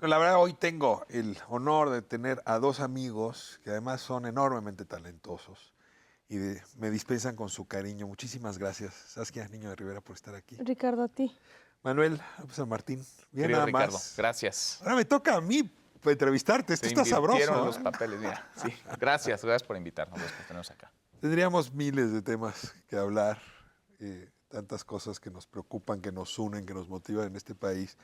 La verdad, hoy tengo el honor de tener a dos amigos que además son enormemente talentosos y me dispensan con su cariño. Muchísimas gracias, Saskia Niño de Rivera, por estar aquí. Ricardo, a ti. Manuel López San Martín, bien Querido nada Ricardo, más. gracias. Ahora me toca a mí entrevistarte. Esto Se está invirtieron sabroso, los ¿eh? papeles, mira. Sí, gracias por invitarnos, por tenernos acá. Tendríamos miles de temas que hablar, tantas cosas que nos preocupan, que nos unen, que nos motivan en este país.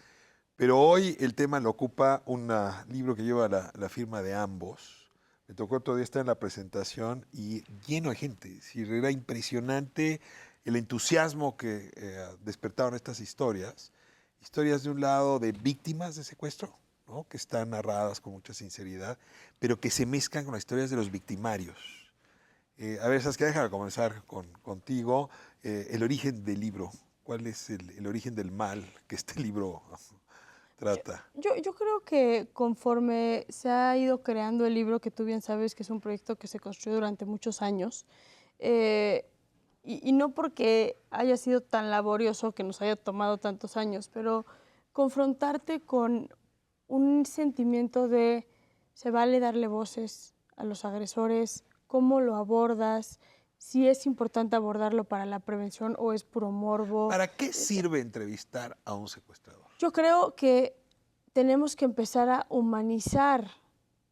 Pero hoy el tema lo ocupa un libro que lleva la firma de ambos. Me tocó otro día estar en la presentación y lleno de gente. Sí, era impresionante el entusiasmo que despertaron estas historias. Historias de un lado de víctimas de secuestro, ¿no? Que están narradas con mucha sinceridad, pero que se mezclan con las historias de los victimarios. A ver, Saskia, déjame comenzar contigo. El origen del libro. ¿Cuál es el origen del mal que este libro trata? Yo creo que conforme se ha ido creando el libro, que tú bien sabes que es un proyecto que se construyó durante muchos años, eh, y no porque haya sido tan laborioso que nos haya tomado tantos años, pero confrontarte con un sentimiento de se vale darle voces a los agresores, cómo lo abordas, si es importante abordarlo para la prevención o es puro morbo. ¿Para qué sirve entrevistar a un secuestrador? Yo creo que tenemos que empezar a humanizar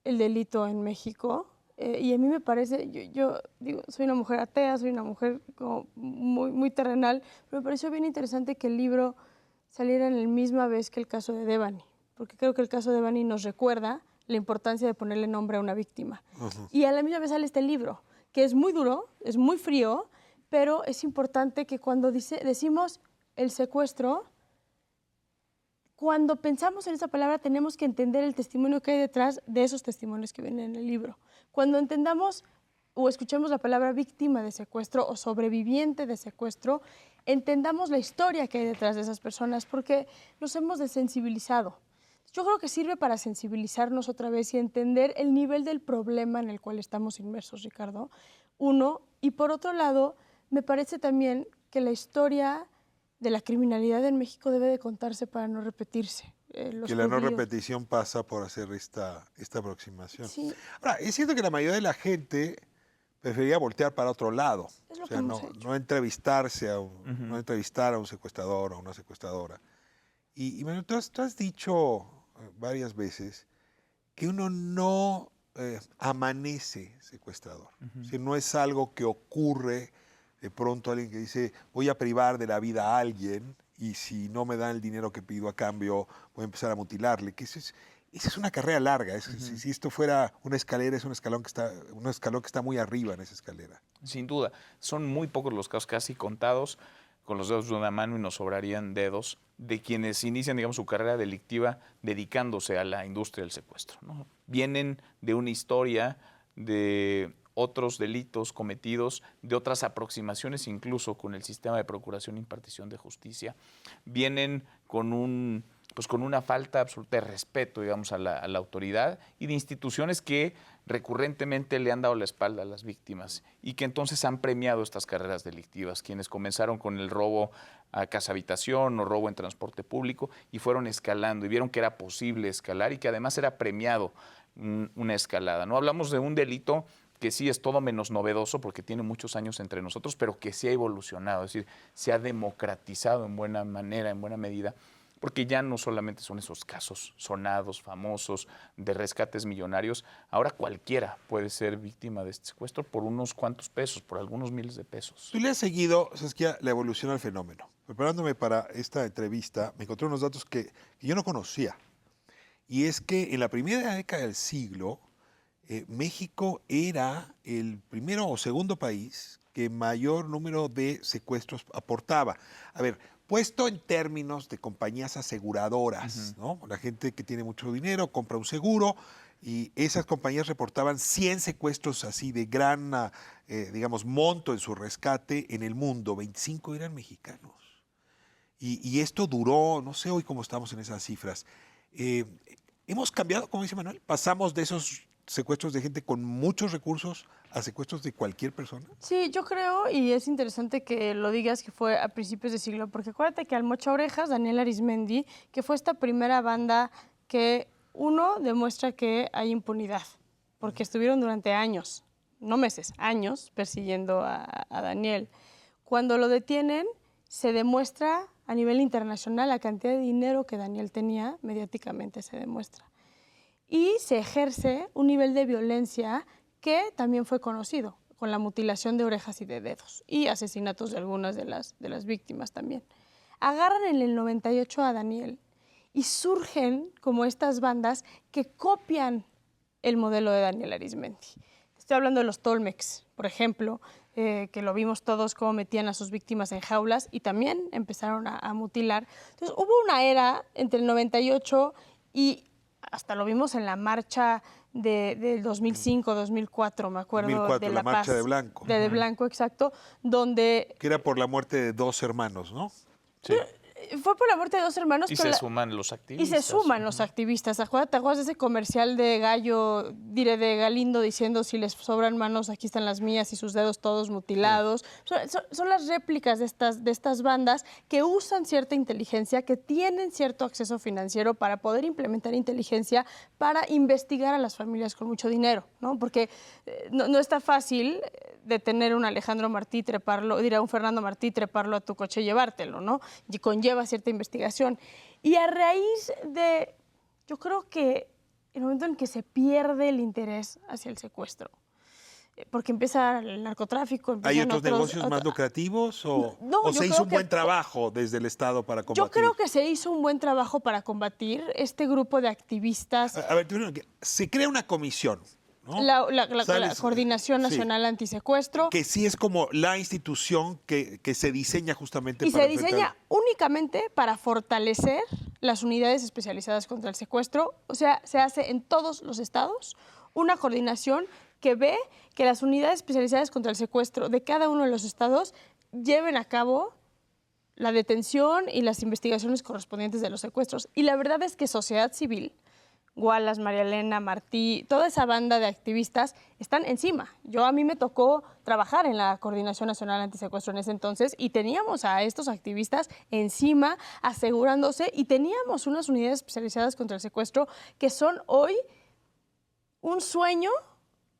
el delito en México. Y a mí me parece, yo digo, soy una mujer atea, soy una mujer como muy terrenal, pero me pareció bien interesante que el libro saliera en la misma vez que el caso de Devani, porque creo que el caso de Devani nos recuerda la importancia de ponerle nombre a una víctima. Y a la misma vez sale este libro, que es muy duro, es muy frío, pero es importante que cuando decimos el secuestro, cuando pensamos en esa palabra tenemos que entender el testimonio que hay detrás de esos testimonios que vienen en el libro. Cuando entendamos o escuchemos la palabra víctima de secuestro o sobreviviente de secuestro, entendamos la historia que hay detrás de esas personas, porque nos hemos desensibilizado. Yo creo que sirve para sensibilizarnos otra vez y entender el nivel del problema en el cual estamos inmersos, Ricardo. Uno, y por otro lado, me parece también que la historia de la criminalidad en México debe de contarse para no repetirse. Que la no repetición pasa por hacer esta aproximación. Sí. Ahora, es cierto que la mayoría de la gente prefería voltear para otro lado. Es lo O sea, que hemos hecho. no entrevistarse no entrevistar a un secuestrador o a una secuestradora. Y bueno, tú has dicho varias veces que uno no amanece secuestrador. O sea, no es algo que ocurre de pronto alguien que dice voy a privar de la vida a alguien y si no me dan el dinero que pido a cambio voy a empezar a mutilarle. Que esa es una carrera larga. Si esto fuera una escalera, es un escalón que está muy arriba en esa escalera. Sin duda, son muy pocos los casos, casi contados con los dedos de una mano y nos sobrarían dedos, de quienes inician, digamos, su carrera delictiva dedicándose a la industria del secuestro, ¿no? Vienen de una historia de otros delitos cometidos, de otras aproximaciones incluso con el sistema de procuración e impartición de justicia. Vienen con una falta absoluta de respeto, digamos, a la autoridad y de instituciones que recurrentemente le han dado la espalda a las víctimas y que entonces han premiado estas carreras delictivas, quienes comenzaron con el robo a casa habitación o robo en transporte público y fueron escalando y vieron que era posible escalar y que además era premiado una escalada, ¿no? Hablamos de un delito que sí es todo menos novedoso porque tiene muchos años entre nosotros, pero que sí ha evolucionado, es decir, se ha democratizado en buena manera, en buena medida, porque ya no solamente son esos casos sonados, famosos, de rescates millonarios, ahora cualquiera puede ser víctima de este secuestro por unos cuantos pesos, por algunos miles de pesos. Tú le has seguido, Saskia, la evolución al fenómeno. Preparándome para esta entrevista, me encontré unos datos que yo no conocía. Y es que en la primera década del siglo, México era el primero o segundo país que mayor número de secuestros aportaba. A ver, puesto en términos de compañías aseguradoras, ¿no? La gente que tiene mucho dinero compra un seguro y esas compañías reportaban 100 secuestros así de gran, digamos, monto en su rescate en el mundo. 25 eran mexicanos. Y esto duró, no sé hoy cómo estamos en esas cifras. Hemos cambiado, como dice Manuel, pasamos de esos secuestros de gente con muchos recursos a secuestros de cualquier persona. Sí, yo creo, y es interesante que lo digas, que fue a principios de siglo, porque acuérdate que al Mocha Orejas, Daniel Arismendi, que fue esta primera banda que Uno, demuestra que hay impunidad, porque estuvieron durante años, no meses, años, persiguiendo a Daniel. Cuando lo detienen, se demuestra a nivel internacional la cantidad de dinero que Daniel tenía, mediáticamente se demuestra. Y se ejerce un nivel de violencia que también fue conocido, con la mutilación de orejas y de dedos, y asesinatos de algunas de las víctimas también. Agarran en el 98 a Daniel y surgen como estas bandas que copian el modelo de Daniel Arizmendi. Estoy hablando de los Tolmecs, por ejemplo, que lo vimos todos cómo metían a sus víctimas en jaulas y también empezaron a mutilar. Entonces hubo una era entre el 98 y hasta lo vimos en la marcha del 2005-2004, me acuerdo, 2004, de la La marcha Paz. de Blanco. De Blanco, exacto, donde Que era por la muerte de 2 hermanos, ¿no? Sí. fue por la muerte de 2 hermanos. Y pero se suman los Y activistas. se suman los activistas. ¿Te acuerdas de ese comercial de Gallo, de Galindo diciendo si les sobran manos, aquí están las mías y sus dedos todos mutilados? Son las réplicas de estas bandas que usan cierta inteligencia, que tienen cierto acceso financiero para poder implementar inteligencia para investigar a las familias con mucho dinero, ¿no? Porque no está fácil detener a un Alejandro Martí, a un Fernando Martí, treparlo a tu coche y llevártelo, ¿no? Y conlleva cierta investigación. Y a raíz de, yo creo que el momento en que se pierde el interés hacia el secuestro, porque empieza el narcotráfico. ¿Hay otros negocios más lucrativos o yo se hizo creo un que buen trabajo desde el Estado para combatir? Yo creo que se hizo un buen trabajo para combatir este grupo de activistas. A ver, se crea una comisión, ¿no? La Coordinación Nacional Antisecuestro. Que sí es como la institución que se diseña justamente Y para se diseña únicamente para fortalecer las unidades especializadas contra el secuestro. O sea, se hace en todos los estados una coordinación que ve que las unidades especializadas contra el secuestro de cada uno de los estados lleven a cabo la detención y las investigaciones correspondientes de los secuestros. Y la verdad es que sociedad civil, Wallace, María Elena, Martí, toda esa banda de activistas están encima. A mí me tocó trabajar en la Coordinación Nacional Antisecuestro en ese entonces y teníamos a estos activistas encima asegurándose y teníamos unas unidades especializadas contra el secuestro que son hoy un sueño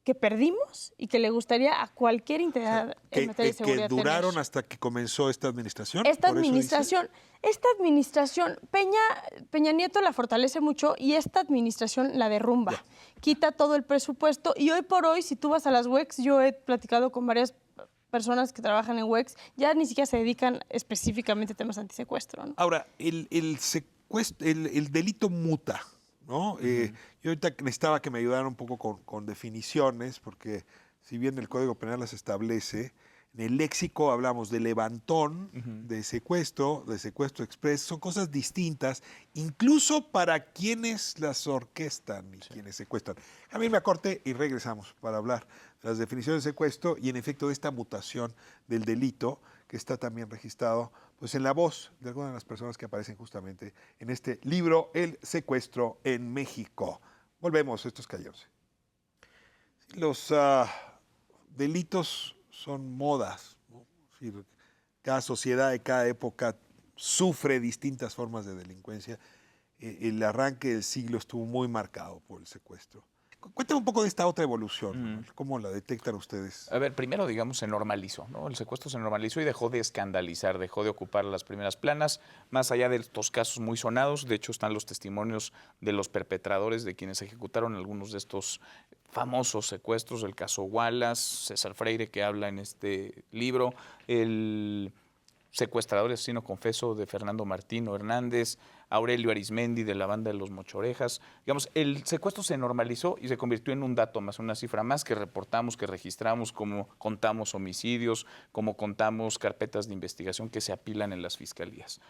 que perdimos y que le gustaría a cualquier entidad en materia de seguridad que duraron tener. hasta que comenzó esta administración. Esta administración, Peña Nieto la fortalece mucho y esta administración la derrumba. Ya. Quita todo el presupuesto y hoy por hoy, si tú vas a las WEX, yo he platicado con varias personas que trabajan en WEX, ya ni siquiera se dedican específicamente a temas antisecuestro, ¿no? Ahora, el delito muta, ¿no? Yo ahorita necesitaba que me ayudaran un poco con definiciones, porque si bien el Código Penal las establece, en el léxico hablamos de levantón, de secuestro express, son cosas distintas, incluso para quienes las orquestan y quienes secuestran. A mí me acorté y regresamos para hablar de las definiciones de secuestro y en efecto de esta mutación del delito que está también registrado pues, en la voz de algunas de las personas que aparecen justamente en este libro, El secuestro en México. Volvemos, esto es Calle 11. Los delitos son modas, ¿no? Es decir, cada sociedad de cada época sufre distintas formas de delincuencia. El arranque del siglo estuvo muy marcado por el secuestro. Cuéntame un poco de esta otra evolución, ¿cómo la detectan ustedes? A ver, primero, digamos, se normalizó, ¿no? El secuestro se normalizó y dejó de escandalizar, dejó de ocupar las primeras planas, más allá de estos casos muy sonados. De hecho, están los testimonios de los perpetradores, de quienes ejecutaron algunos de estos famosos secuestros, el caso Wallace, César Freire, que habla en este libro, el secuestrador y asesino confeso de Fernando Martino Hernández, Aurelio Arizmendi de la banda de los Mochorejas. Digamos, el secuestro se normalizó y se convirtió en un dato más, una cifra más que reportamos, que registramos, como contamos homicidios, como contamos carpetas de investigación que se apilan en las fiscalías.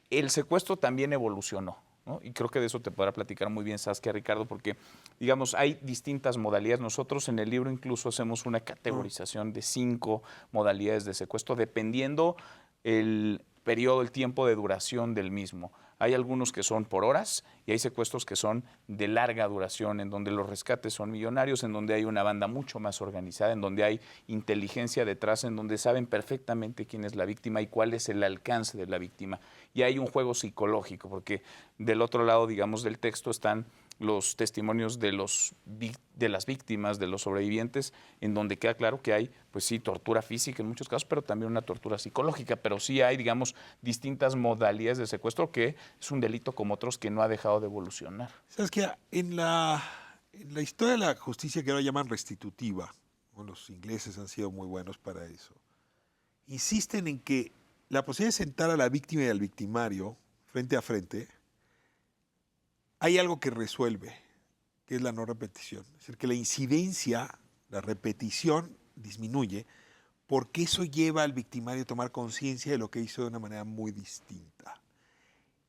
El secuestro también evolucionó, ¿no? Y creo que de eso te podrá platicar muy bien Saskia, Ricardo, porque, digamos, hay distintas modalidades. Nosotros en el libro incluso hacemos una categorización de 5 modalidades de secuestro, dependiendo el periodo, el tiempo de duración del mismo. Hay algunos que son por horas y hay secuestros que son de larga duración, en donde los rescates son millonarios, en donde hay una banda mucho más organizada, en donde hay inteligencia detrás, en donde saben perfectamente quién es la víctima y cuál es el alcance de la víctima. Y hay un juego psicológico, porque del otro lado, digamos, del texto están los testimonios de las víctimas, de los sobrevivientes, en donde queda claro que hay, pues sí, tortura física en muchos casos, pero también una tortura psicológica. Pero sí hay, digamos, distintas modalidades de secuestro, que es un delito como otros que no ha dejado de evolucionar. ¿Sabes qué? En la historia de la justicia, que ahora llaman restitutiva, bueno, los ingleses han sido muy buenos para eso, insisten en que la posibilidad de sentar a la víctima y al victimario frente a frente, hay algo que resuelve, que es la no repetición. Es decir, que la incidencia, la repetición disminuye, porque eso lleva al victimario a tomar conciencia de lo que hizo de una manera muy distinta.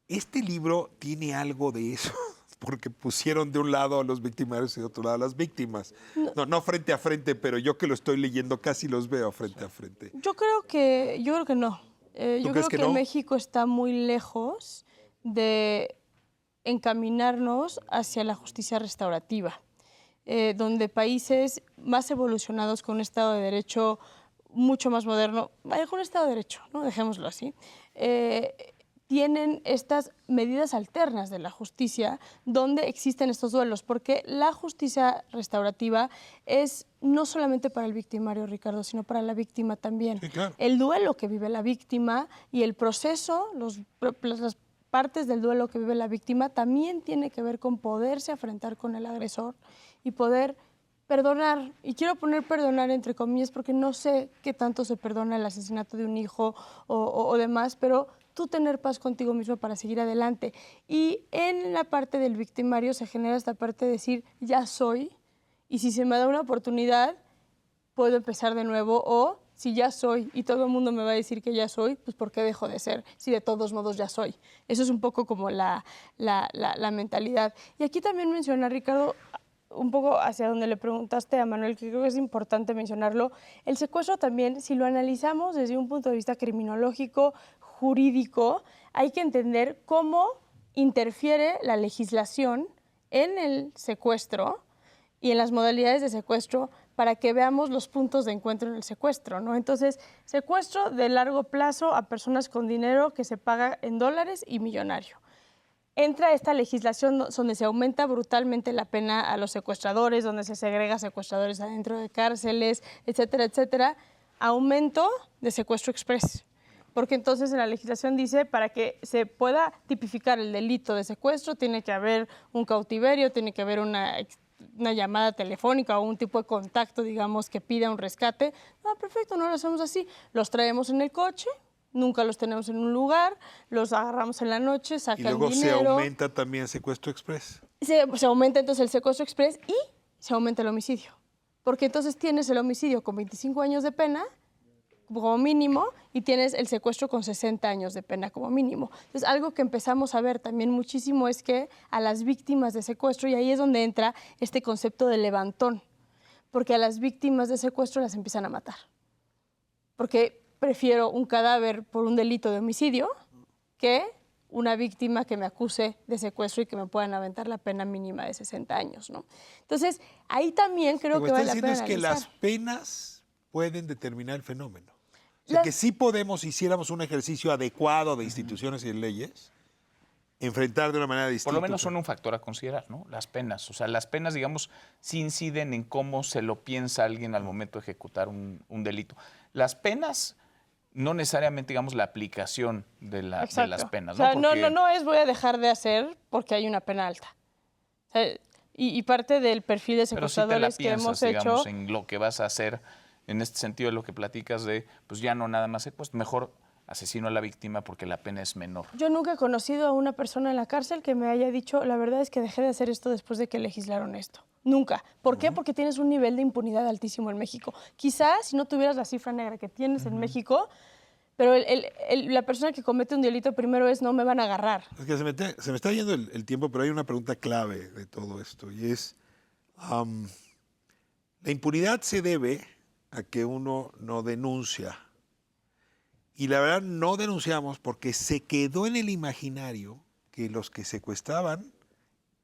Este libro tiene algo de eso, porque pusieron de un lado a los victimarios y de otro lado a las víctimas. No frente a frente, pero yo que lo estoy leyendo casi los veo frente a frente. Yo creo que no. Yo creo que no? México está muy lejos de encaminarnos hacia la justicia restaurativa, donde países más evolucionados con un Estado de Derecho mucho más moderno, vaya, con un Estado de Derecho, ¿no? Dejémoslo así, tienen estas medidas alternas de la justicia donde existen estos duelos, porque la justicia restaurativa es no solamente para el victimario, Ricardo, sino para la víctima también. Sí, claro. El duelo que vive la víctima y el proceso, las partes del duelo que vive la víctima también tiene que ver con poderse afrontar con el agresor y poder perdonar. Y quiero poner perdonar entre comillas porque no sé qué tanto se perdona el asesinato de un hijo o demás, pero tú tener paz contigo mismo para seguir adelante. Y en la parte del victimario se genera esta parte de decir, ya soy, y si se me da una oportunidad, puedo empezar de nuevo, o si ya soy y todo el mundo me va a decir que ya soy, pues ¿por qué dejo de ser si de todos modos ya soy? Eso es un poco como la mentalidad. Y aquí también menciona, Ricardo, un poco hacia donde le preguntaste a Manuel, que creo que es importante mencionarlo, el secuestro también, si lo analizamos desde un punto de vista criminológico, jurídico, hay que entender cómo interfiere la legislación en el secuestro y en las modalidades de secuestro para que veamos los puntos de encuentro en el secuestro, ¿no? Entonces, secuestro de largo plazo a personas con dinero que se paga en dólares y millonario. Entra esta legislación donde se aumenta brutalmente la pena a los secuestradores, donde se segrega secuestradores adentro de cárceles, etcétera, etcétera. Aumento de secuestro express. Porque entonces en la legislación dice, para que se pueda tipificar el delito de secuestro, tiene que haber un cautiverio, tiene que haber una llamada telefónica o un tipo de contacto, digamos, que pida un rescate. Ah, perfecto, no lo hacemos así. Los traemos en el coche, nunca los tenemos en un lugar, los agarramos en la noche, sacan dinero. Y luego se aumenta también el secuestro express. Se aumenta entonces el secuestro express y se aumenta el homicidio. Porque entonces tienes el homicidio con 25 años de pena como mínimo y tienes el secuestro con 60 años de pena como mínimo. Entonces, algo que empezamos a ver también muchísimo es que a las víctimas de secuestro, y ahí es donde entra este concepto de levantón, porque a las víctimas de secuestro las empiezan a matar. Porque prefiero un cadáver por un delito de homicidio que una víctima que me acuse de secuestro y que me puedan aventar la pena mínima de 60 años, ¿no? Entonces, ahí también creo que vale la pena es que analizar. las penas pueden determinar el fenómeno. O sea, que sí podemos, si hiciéramos un ejercicio adecuado de instituciones y de leyes, enfrentar de una manera distinta. Por lo menos son un factor a considerar, ¿no? Las penas. O sea, las penas, digamos, sí inciden en cómo se lo piensa alguien al momento de ejecutar un delito. Las penas, no necesariamente, digamos, la aplicación de las penas, ¿no? O sea, no es voy a dejar de hacer porque hay una pena alta. O sea, y parte del perfil de secuestradores que hemos hecho... digamos, en lo que vas a hacer, en este sentido de lo que platicas de, pues ya no nada más secuestro, mejor asesino a la víctima porque la pena es menor. Yo nunca he conocido a una persona en la cárcel que me haya dicho, la verdad es que dejé de hacer esto después de que legislaron esto. Nunca. ¿Por qué? Porque tienes un nivel de impunidad altísimo en México. Quizás si no tuvieras la cifra negra que tienes en México, pero la persona que comete un delito primero es no me van a agarrar. Es que se me está yendo el tiempo, pero hay una pregunta clave de todo esto y es, la impunidad se debe a que uno no denuncia. Y la verdad no denunciamos porque se quedó en el imaginario que los que secuestraban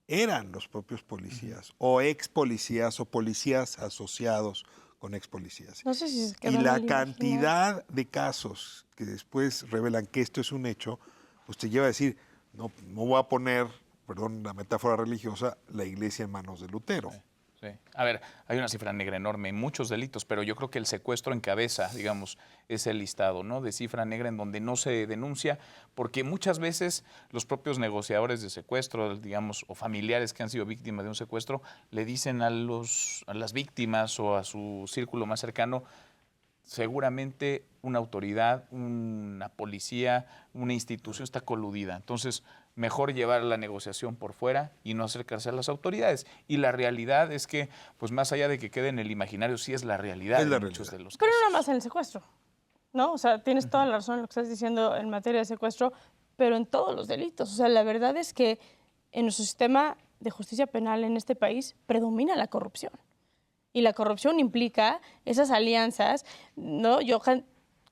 eran los propios policías, o ex policías, o policías asociados con ex policías. No sé si se quedó Y en la el cantidad de casos que después revelan que esto es un hecho, pues te lleva a decir, no voy a poner perdón la metáfora religiosa, la iglesia en manos de Lutero. Sí. A ver, hay una cifra negra enorme en muchos delitos, pero yo creo que el secuestro encabeza, digamos, ese listado, ¿no? De cifra negra en donde no se denuncia, porque muchas veces los propios negociadores de secuestro, digamos, o familiares que han sido víctimas de un secuestro, le dicen a las víctimas o a su círculo más cercano, seguramente una autoridad, una policía, una institución está coludida. Entonces, mejor llevar la negociación por fuera y no acercarse a las autoridades. Y la realidad es que, pues más allá de que quede en el imaginario, sí es la realidad Es la en muchos realidad. de los Pero casos. no nada más en el secuestro, ¿no? O sea, tienes toda la razón en lo que estás diciendo en materia de secuestro, pero en todos los delitos. O sea, la verdad es que en nuestro sistema de justicia penal en este país predomina la corrupción. Y la corrupción implica esas alianzas, ¿no? Yo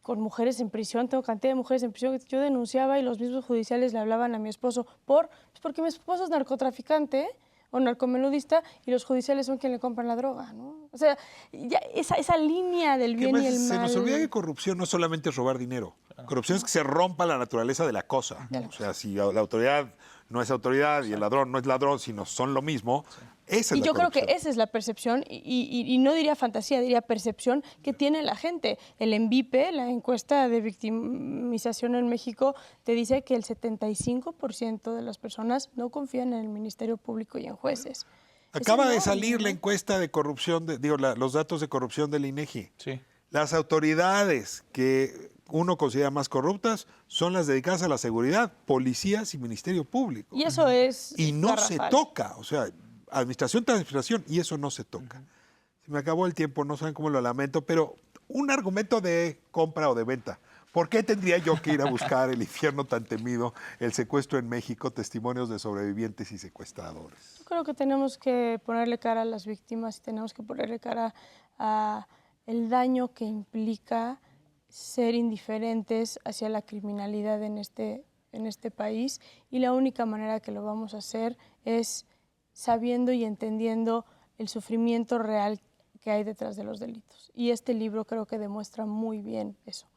con mujeres en prisión, tengo cantidad de mujeres en prisión que yo denunciaba y los mismos judiciales le hablaban a mi esposo pues porque mi esposo es narcotraficante o narcomenudista y los judiciales son quien le compran la droga, ¿no? O sea, ya esa línea del Que bien y además el se mal. nos olvida que corrupción no solamente es robar dinero. Corrupción es que se rompa la naturaleza de la cosa. De la O sea, si la autoridad no es autoridad y el ladrón no es ladrón, sino son lo mismo, esa es Y la yo creo corrupción. que esa es la percepción, y no diría fantasía, diría percepción que tiene la gente. El ENVIPE, la encuesta de victimización en México, te dice que el 75% de las personas no confían en el Ministerio Público y en jueces. Es Acaba de enorme, salir ¿no? la encuesta de corrupción, los datos de corrupción del INEGI. Sí. Las autoridades que uno considera más corruptas son las dedicadas a la seguridad, policías y Ministerio Público. Y eso es Y no se garrafal. toca, o sea, administración tras administración, y eso no se toca. Se me acabó el tiempo, no saben cómo lo lamento, pero un argumento de compra o de venta. ¿Por qué tendría yo que ir a buscar el infierno tan temido, el secuestro en México, testimonios de sobrevivientes y secuestradores? Yo creo que tenemos que ponerle cara a las víctimas y tenemos que ponerle cara a el daño que implica ser indiferentes hacia la criminalidad en este país, y la única manera que lo vamos a hacer es sabiendo y entendiendo el sufrimiento real que hay detrás de los delitos. Y este libro creo que demuestra muy bien eso.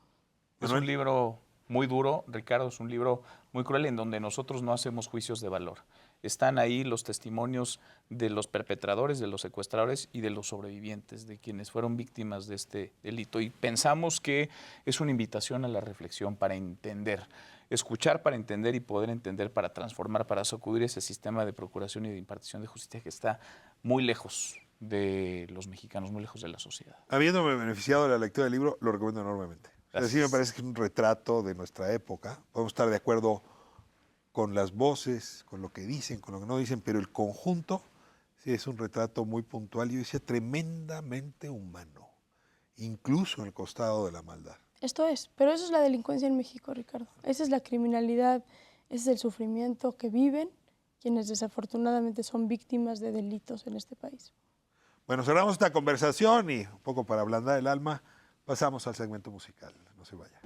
Es un libro muy duro, Ricardo, es un libro muy cruel en donde nosotros no hacemos juicios de valor. Están ahí los testimonios de los perpetradores, de los secuestradores y de los sobrevivientes, de quienes fueron víctimas de este delito. Y pensamos que es una invitación a la reflexión para entender, escuchar para entender y poder entender para transformar, para sacudir ese sistema de procuración y de impartición de justicia que está muy lejos de los mexicanos, muy lejos de la sociedad. Habiéndome beneficiado de la lectura del libro, lo recomiendo enormemente. Es decir, me Gracias. parece que es un retrato de nuestra época. Podemos estar de acuerdo con las voces, con lo que dicen, con lo que no dicen, pero el conjunto sí es un retrato muy puntual y yo decía tremendamente humano, incluso en el costado de la maldad. Esto es, pero eso es la delincuencia en México, Ricardo. Esa es la criminalidad, ese es el sufrimiento que viven quienes desafortunadamente son víctimas de delitos en este país. Bueno, cerramos esta conversación y un poco para ablandar el alma, pasamos al segmento musical. No se vaya.